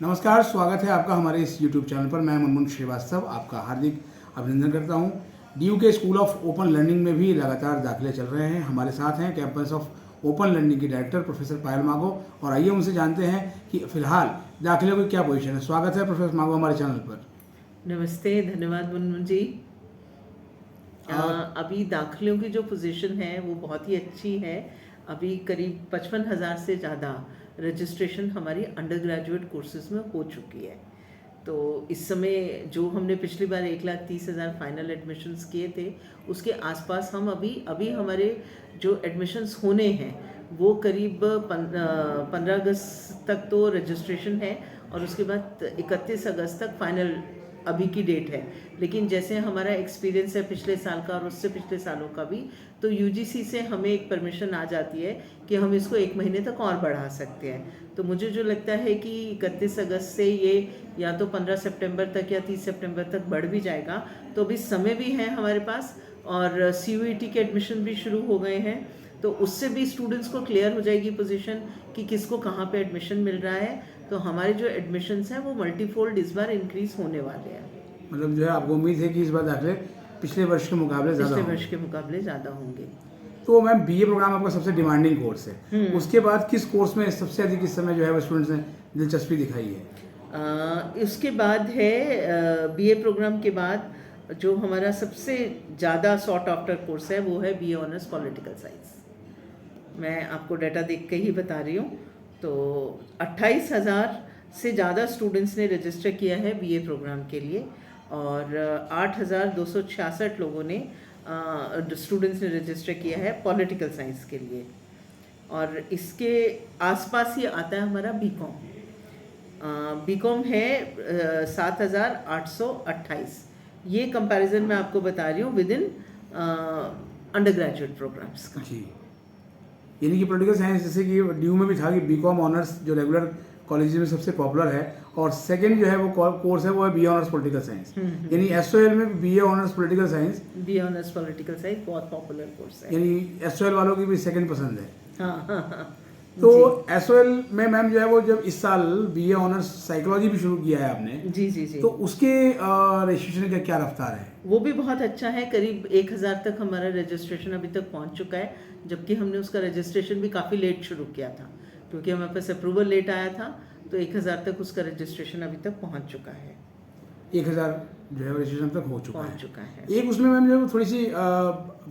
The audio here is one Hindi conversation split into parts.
नमस्कार, स्वागत है आपका हमारे इस YouTube चैनल पर। मैं मनमुन श्रीवास्तव आपका हार्दिक अभिनंदन करता हूं। डीयू के स्कूल ऑफ ओपन लर्निंग में भी लगातार दाखिले चल रहे हैं। हमारे साथ हैं कैंपस ऑफ ओपन लर्निंग की डायरेक्टर प्रोफेसर पायल मागो, और आइए उनसे जानते हैं कि फिलहाल दाखिले की क्या पोजीशन है। स्वागत है प्रोफेसर मागो हमारे चैनल पर। नमस्ते, धन्यवाद मनमुन जी। अभी दाखिलों की जो पोजीशन है वो बहुत ही अच्छी है। अभी करीब 55,000 से ज़्यादा रजिस्ट्रेशन हमारी अंडर ग्रेजुएट कोर्सेज में हो चुकी है। तो इस समय जो हमने पिछली बार 1,30,000 फाइनल एडमिशन्स किए थे, उसके आसपास हम अभी हमारे जो एडमिशन्स होने हैं वो करीब 15 अगस्त तक तो रजिस्ट्रेशन है, और उसके बाद 31 अगस्त तक फाइनल अभी की डेट है। लेकिन जैसे हमारा एक्सपीरियंस है पिछले साल का और उससे पिछले सालों का भी, तो यूजीसी से हमें एक परमिशन आ जाती है कि हम इसको 1 महीने तक और बढ़ा सकते हैं। तो मुझे जो लगता है कि 31 अगस्त से ये या तो 15 सितंबर तक या 30 सितंबर तक बढ़ भी जाएगा। तो अभी समय भी है हमारे पास, और CUET के एडमिशन भी शुरू हो गए हैं, तो उससे भी स्टूडेंट्स को क्लियर हो जाएगी पोजीशन कि किसको कहाँ पे एडमिशन मिल रहा है। तो हमारे जो एडमिशन्स हैं वो मल्टीफोल्ड इस बार इंक्रीज होने वाले हैं। मतलब जो है आपको उम्मीद है कि इस बार दाखिले पिछले वर्ष के मुकाबले ज़्यादा होंगे। तो मैम BA प्रोग्राम आपका सबसे डिमांडिंग कोर्स है, उसके बाद किस कोर्स में सबसे अधिक इस समय जो है वो स्टूडेंट्स ने दिलचस्पी दिखाई है? इसके बाद है BA प्रोग्राम के बाद जो हमारा सबसे ज़्यादा सॉट आफ्टर कोर्स है वो है BA ऑनर्स पॉलिटिकल साइंस। मैं आपको डाटा देख के ही बता रही हूँ। तो 28,000 से ज़्यादा स्टूडेंट्स ने रजिस्टर किया है BA प्रोग्राम के लिए, और 8,266 लोगों ने स्टूडेंट्स ने रजिस्टर किया है पॉलिटिकल साइंस के लिए। और इसके आसपास ही आता है हमारा बीकॉम है 7,828। ये कंपैरिजन मैं आपको बता रही हूँ within undergraduate programmes का। जी, यानी कि पॉलिटिकल साइंस जैसे कि ड्यू में भी था कि BCom ऑनर्स जो रेगुलर कॉलेज में सबसे पॉपुलर है, और सेकंड जो है वो कोर्स है वो है BA ऑनर्स पॉलिटिकल साइंस। यानी SOL में BA ऑनर्स पॉलिटिकल साइंस बहुत पॉपुलर कोर्स है, यानी SOL वालों की भी सेकंड पसंद है। हाँ। तो SOL में मैम जो है वो जब इस साल BA ऑनर्स साइकोलॉजी भी शुरू किया है आपने, जी। तो उसके रजिस्ट्रेशन का क्या रफ्तार है? वो भी बहुत अच्छा है। करीब 1,000 तक हमारा रजिस्ट्रेशन अभी तक पहुंच चुका है, जबकि हमने उसका रजिस्ट्रेशन भी काफ़ी लेट शुरू किया था, क्योंकि हमारे पास अप्रूवल लेट आया था। तो 1,000 तक उसका रजिस्ट्रेशन अभी तक पहुंच चुका है। 1,000 जो है रजिस्ट्रेशन तक हो चुका है। एक उसमें मैम जो है थोड़ी सी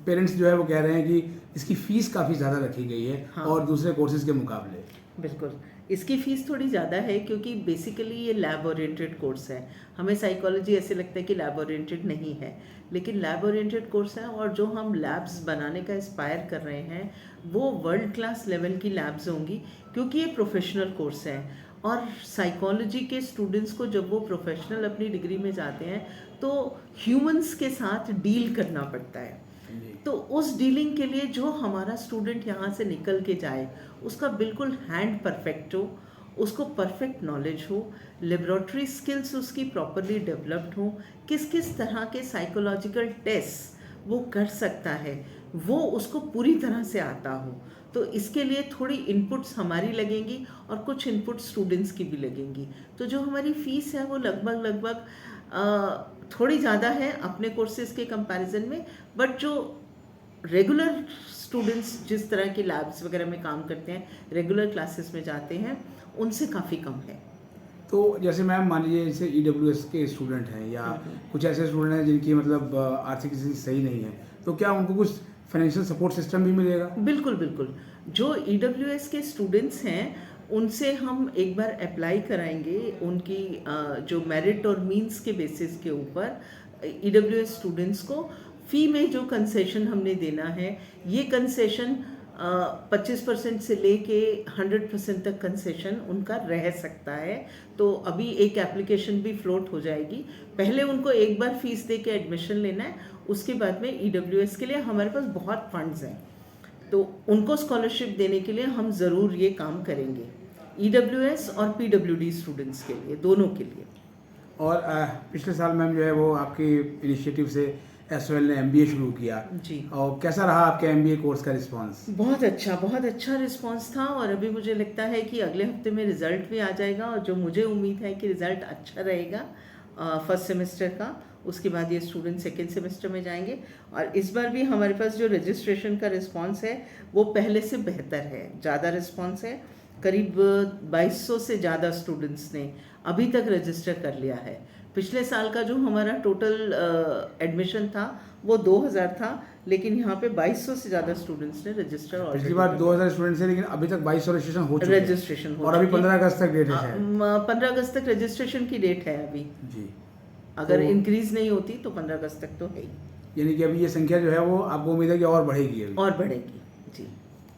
पेरेंट्स जो है वो कह रहे हैं कि इसकी फीस काफ़ी ज़्यादा रखी गई है, हाँ, और दूसरे कोर्सेज के मुकाबले। बिल्कुल, इसकी फ़ीस थोड़ी ज़्यादा है, क्योंकि बेसिकली ये लैब ओरिएंटेड कोर्स है। हमें साइकोलॉजी ऐसे लगता है कि लैब ओरिएंटेड नहीं है, लेकिन लैब ओरिएंटेड कोर्स है, और जो हम लैब्स बनाने का इंस्पायर कर रहे हैं वो वर्ल्ड क्लास लेवल की लैब्स होंगी, क्योंकि ये प्रोफेशनल कोर्स है। और साइकोलॉजी के स्टूडेंट्स को जब वो प्रोफेशनल अपनी डिग्री में जाते हैं तो ह्यूमंस के साथ डील करना पड़ता है। तो उस डीलिंग के लिए जो हमारा स्टूडेंट यहाँ से निकल के जाए उसका बिल्कुल हैंड परफेक्ट हो, उसको परफेक्ट नॉलेज हो, लेबोरेटरी स्किल्स उसकी प्रॉपरली डेवलप्ड हो, किस किस तरह के साइकोलॉजिकल टेस्ट वो कर सकता है वो उसको पूरी तरह से आता हो। तो इसके लिए थोड़ी इनपुट्स हमारी लगेंगी और कुछ इनपुट स्टूडेंट्स की भी लगेंगी। तो जो हमारी फ़ीस है वो लगभग थोड़ी ज़्यादा है अपने कोर्सेज़ के कंपैरिजन में, बट जो रेगुलर स्टूडेंट्स जिस तरह की लैब्स वगैरह में काम करते हैं, रेगुलर क्लासेस में जाते हैं, उनसे काफ़ी कम है। तो जैसे मैम मान लीजिए जैसे EWS के स्टूडेंट हैं या कुछ ऐसे स्टूडेंट हैं जिनकी मतलब आर्थिक स्थिति सही नहीं है, तो क्या उनको कुछ फाइनेंशियल सपोर्ट सिस्टम भी मिलेगा? बिल्कुल। जो EWS के स्टूडेंट्स हैं उनसे हम एक बार अप्लाई कराएंगे, उनकी जो मेरिट और मींस के बेसिस के ऊपर EWS स्टूडेंट्स को फ़ी में जो कंसेशन हमने देना है, ये कंसेशन 25% से लेके 100% तक कंसेशन उनका रह सकता है। तो अभी एक एप्लीकेशन भी फ्लोट हो जाएगी। पहले उनको एक बार फीस दे के एडमिशन लेना है, उसके बाद में EWS के लिए हमारे पास बहुत फंड्स हैं, तो उनको स्कॉलरशिप देने के लिए हम ज़रूर ये काम करेंगे, EWS और PWD स्टूडेंट्स के लिए, दोनों के लिए। और पिछले साल मैम जो है वो आपके इनिशिएटिव से SOL ने MBA शुरू किया। जी। और कैसा रहा आपके MBA कोर्स का रिस्पांस? बहुत अच्छा रिस्पांस था, और अभी मुझे लगता है कि अगले हफ्ते में रिज़ल्ट भी आ जाएगा, और जो मुझे उम्मीद है कि रिज़ल्ट अच्छा रहेगा फर्स्ट सेमेस्टर का। उसके बाद ये स्टूडेंट सेकेंड सेमेस्टर में जाएंगे, और इस बार भी हमारे पास जो रजिस्ट्रेशन का रिस्पांस है वो पहले से बेहतर है, ज़्यादा रिस्पांस है। करीब 2200 से ज़्यादा स्टूडेंट्स ने अभी तक रजिस्टर कर लिया है। पिछले साल का जो हमारा टोटल एडमिशन था वो 2000 था, लेकिन यहाँ पे 2200 से ज़्यादा स्टूडेंट्स ने रजिस्टर और पिछली बार 2000 स्टूडेंट्स है, लेकिन अभी तक 2200 रजिस्ट्रेशन हो चुके हैं। रजिस्ट्रेशन हो और अभी चुकी है। 15 अगस्त तक डेट है। 15 अगस्त तक रजिस्ट्रेशन की डेट है अभी। जी। अगर तो इंक्रीज नहीं होती तो 15 अगस्त तक तो है ही। यानी कि अभी ये संख्या जो है वो आपको उम्मीद है कि और बढ़ेगी अभी? और बढ़ेगी जी।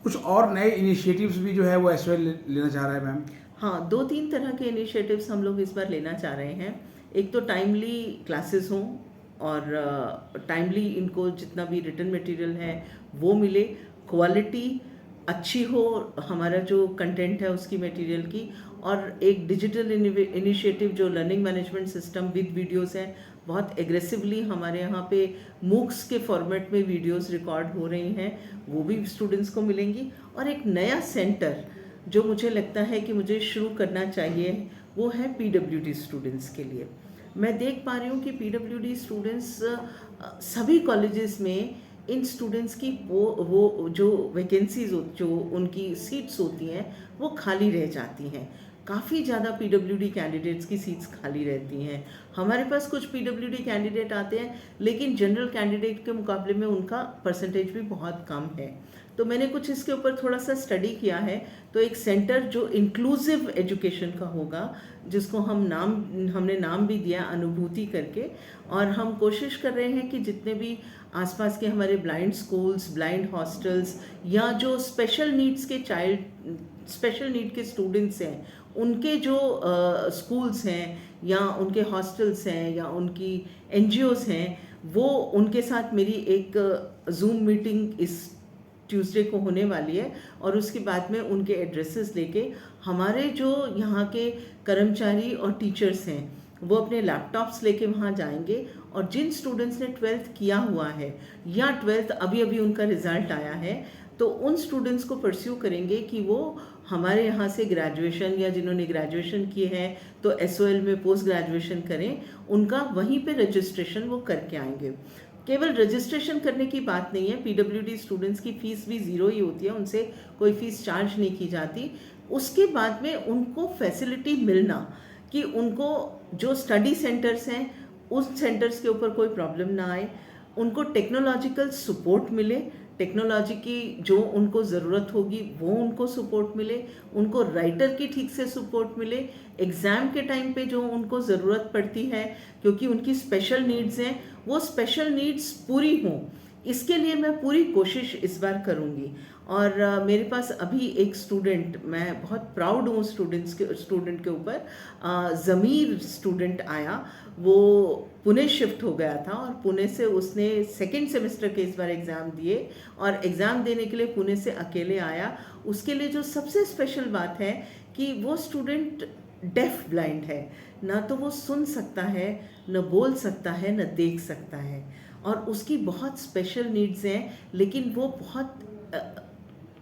कुछ और नए इनिशिएटिव्स भी जो है वो SOL लेना चाह रहा है मैम? हाँ, 2-3 तरह के इनिशिएटिव्स हम लोग इस बार लेना चाह रहे हैं। एक तो टाइमली क्लासेस हों, और टाइमली इनको जितना भी रिटन मटेरियल है वो मिले, क्वालिटी अच्छी हो हमारा जो कंटेंट है उसकी मटेरियल की, और एक डिजिटल इनिशिएटिव जो learning management system with videos है, बहुत एग्रेसिवली हमारे यहाँ पे मूक्स के फॉर्मेट में वीडियोस रिकॉर्ड हो रही हैं, वो भी स्टूडेंट्स को मिलेंगी। और एक नया सेंटर जो मुझे लगता है कि मुझे शुरू करना चाहिए वो है PWD स्टूडेंट्स के लिए। मैं देख पा रही हूँ कि PWD स्टूडेंट्स सभी कॉलेजेस में इन स्टूडेंट्स की वो जो वैकेंसीज जो उनकी सीट्स होती हैं वो खाली रह जाती हैं। काफ़ी ज़्यादा PWD कैंडिडेट्स की सीट्स खाली रहती हैं। हमारे पास कुछ PWD कैंडिडेट आते हैं, लेकिन जनरल कैंडिडेट के मुकाबले में उनका परसेंटेज भी बहुत कम है। तो मैंने कुछ इसके ऊपर थोड़ा सा स्टडी किया है। तो एक सेंटर जो इंक्लूसिव एजुकेशन का होगा, जिसको हमने नाम भी दिया अनुभूति करके, और हम कोशिश कर रहे हैं कि जितने भी आसपास के हमारे ब्लाइंड स्कूल्स, ब्लाइंड हॉस्टल्स, या जो स्पेशल नीड के स्टूडेंट्स हैं, उनके जो स्कूल्स हैं या उनके हॉस्टल्स हैं या उनकी NGOs हैं, वो उनके साथ मेरी एक जूम मीटिंग इस ट्यूसडे को होने वाली है। और उसके बाद में उनके एड्रेसेस लेके हमारे जो यहाँ के कर्मचारी और टीचर्स हैं वो अपने लैपटॉप्स लेके वहाँ जाएंगे, और जिन स्टूडेंट्स ने 12th किया हुआ है या 12th अभी उनका रिज़ल्ट आया है, तो उन स्टूडेंट्स को परस्यू करेंगे कि वो हमारे यहाँ से ग्रेजुएशन, या जिन्होंने ग्रेजुएशन किए हैं तो SOL में पोस्ट ग्रेजुएशन करें, उनका वहीं पे रजिस्ट्रेशन वो करके आएंगे। केवल रजिस्ट्रेशन करने की बात नहीं है, PWD स्टूडेंट्स की फ़ीस भी ज़ीरो ही होती है, उनसे कोई फ़ीस चार्ज नहीं की जाती। उसके बाद में उनको फैसिलिटी मिलना कि उनको जो स्टडी सेंटर्स हैं उस सेंटर्स के ऊपर कोई प्रॉब्लम ना आए, उनको टेक्नोलॉजिकल सपोर्ट मिले, टेक्नोलॉजी की जो उनको ज़रूरत होगी वो उनको सपोर्ट मिले, उनको राइटर की ठीक से सपोर्ट मिले, एग्ज़ाम के टाइम पे जो उनको ज़रूरत पड़ती है क्योंकि उनकी स्पेशल नीड्स हैं, वो स्पेशल नीड्स पूरी हों, इसके लिए मैं पूरी कोशिश इस बार करूँगी। और मेरे पास अभी एक स्टूडेंट, मैं बहुत प्राउड हूँ स्टूडेंट के ऊपर, ज़मीर स्टूडेंट आया, वो पुणे शिफ्ट हो गया था, और पुणे से उसने सेकेंड सेमेस्टर के इस बार एग्ज़ाम दिए, और एग्ज़ाम देने के लिए पुणे से अकेले आया। उसके लिए जो सबसे स्पेशल बात है कि वो स्टूडेंट डेफ ब्लाइंड है, ना तो वो सुन सकता है, न बोल सकता है, न देख सकता है, और उसकी बहुत स्पेशल नीड्स हैं, लेकिन वो बहुत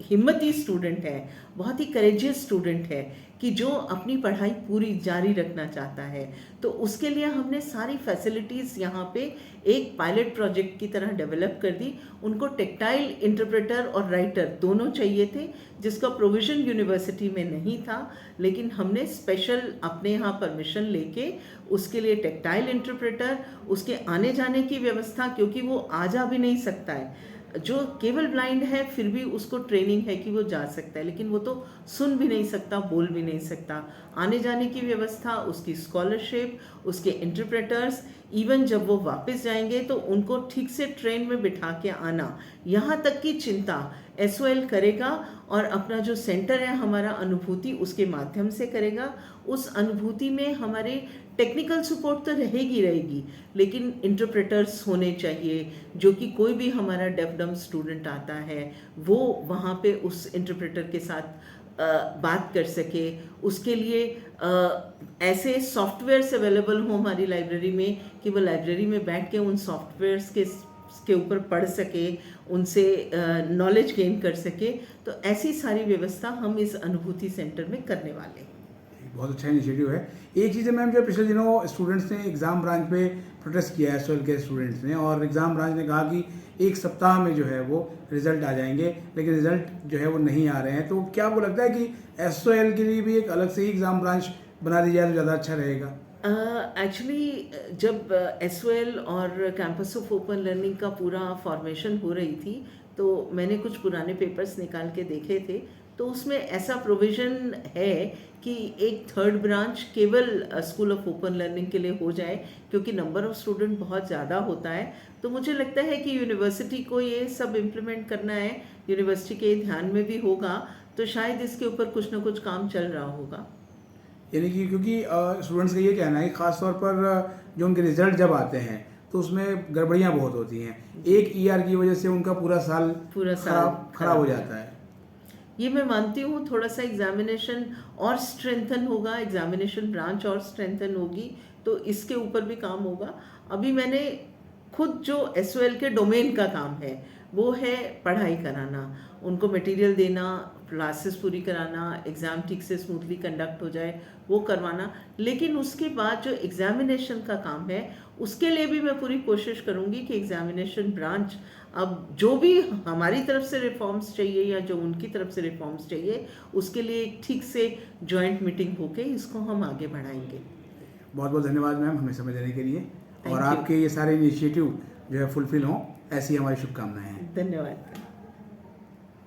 हिम्मती स्टूडेंट है, बहुत ही करेजियस स्टूडेंट है कि जो अपनी पढ़ाई पूरी जारी रखना चाहता है। तो उसके लिए हमने सारी फैसिलिटीज़ यहाँ पे एक पायलट प्रोजेक्ट की तरह डेवलप कर दी। उनको टेक्टाइल इंटरप्रेटर और राइटर दोनों चाहिए थे, जिसका प्रोविज़न यूनिवर्सिटी में नहीं था, लेकिन हमने स्पेशल अपने यहाँ परमिशन लेके उसके लिए टेक्टाइल इंटरप्रेटर, उसके आने जाने की व्यवस्था, क्योंकि वो आ जा भी नहीं सकता है, जो केवल ब्लाइंड है फिर भी उसको ट्रेनिंग है कि वो जा सकता है, लेकिन वो तो सुन भी नहीं सकता, बोल भी नहीं सकता। आने जाने की व्यवस्था, उसकी स्कॉलरशिप, उसके इंटरप्रेटर्स, इवन जब वो वापस जाएंगे तो उनको ठीक से ट्रेन में बिठा के आना, यहाँ तक की चिंता SOL करेगा, और अपना जो सेंटर है हमारा अनुभूति, उसके माध्यम से करेगा। उस अनुभूति में हमारे टेक्निकल सपोर्ट तो रहेगी, लेकिन इंटरप्रेटर्स होने चाहिए, जो कि कोई भी हमारा डेफ डम स्टूडेंट आता है वो वहाँ पे उस इंटरप्रेटर के साथ बात कर सके, उसके लिए ऐसे सॉफ्टवेयर्स अवेलेबल हों हमारी लाइब्रेरी में कि वो लाइब्रेरी में बैठ के उन सॉफ्टवेयर्स के ऊपर पढ़ सके, उनसे नॉलेज गेन कर सके। तो ऐसी सारी व्यवस्था हम इस अनुभूति सेंटर में करने वाले हैं। बहुत अच्छा इनिशिएटिव है। एक चीज़ है मैम, जो पिछले दिनों स्टूडेंट्स ने एग्ज़ाम ब्रांच पे प्रोटेस्ट किया है, एसओएल के स्टूडेंट्स ने, और एग्ज़ाम ब्रांच ने कहा कि एक सप्ताह में जो है वो रिज़ल्ट आ जाएंगे, लेकिन रिज़ल्ट जो है वो नहीं आ रहे हैं। तो क्या आपको लगता है कि एसओएल के लिए भी एक अलग से ही एग्ज़ाम ब्रांच बना दी जाए तो ज़्यादा अच्छा रहेगा? एक्चुअली जब एसओएल और कैंपस ऑफ ओपन लर्निंग का पूरा फॉर्मेशन हो रही थी, तो मैंने कुछ पुराने पेपर्स निकाल के देखे थे। तो उसमें ऐसा प्रोविज़न है कि एक थर्ड ब्रांच केवल स्कूल ऑफ ओपन लर्निंग के लिए हो जाए, क्योंकि नंबर ऑफ़ स्टूडेंट बहुत ज़्यादा होता है। तो मुझे लगता है कि यूनिवर्सिटी को ये सब इम्प्लीमेंट करना है, यूनिवर्सिटी के ध्यान में भी होगा, तो शायद इसके ऊपर कुछ ना कुछ काम चल रहा होगा। यानी कि क्योंकि स्टूडेंट्स का ये कहना है कि ख़ासतौर पर जो उनके रिज़ल्ट जब आते हैं तो उसमें गड़बड़ियाँ बहुत होती हैं। एक ईआर की वजह से उनका पूरा साल खराब हो जाता है। ये मैं मानती हूँ। थोड़ा सा एग्जामिनेशन और स्ट्रेंथन होगा, एग्जामिनेशन ब्रांच और स्ट्रेंथन होगी, तो इसके ऊपर भी काम होगा। अभी मैंने खुद जो एसओएल के डोमेन का काम है वो है पढ़ाई कराना, उनको मटेरियल देना, क्लासेस पूरी कराना, एग्ज़ाम ठीक से स्मूथली कंडक्ट हो जाए वो करवाना। लेकिन उसके बाद जो एग्ज़ामिनेशन का काम है उसके लिए भी मैं पूरी कोशिश करूँगी कि एग्ज़ामिनेशन ब्रांच अब जो भी हमारी तरफ से रिफॉर्म्स चाहिए या जो उनकी तरफ से रिफॉर्म्स चाहिए, उसके लिए एक ठीक से जॉइंट मीटिंग होके इसको हम आगे बढ़ाएंगे। बहुत बहुत धन्यवाद मैम हमें समय देने के लिए, और Thank you. आपके ये सारे इनिशिएटिव जो है फुलफिल हों, ऐसी हमारी शुभकामनाएं हैं। धन्यवाद।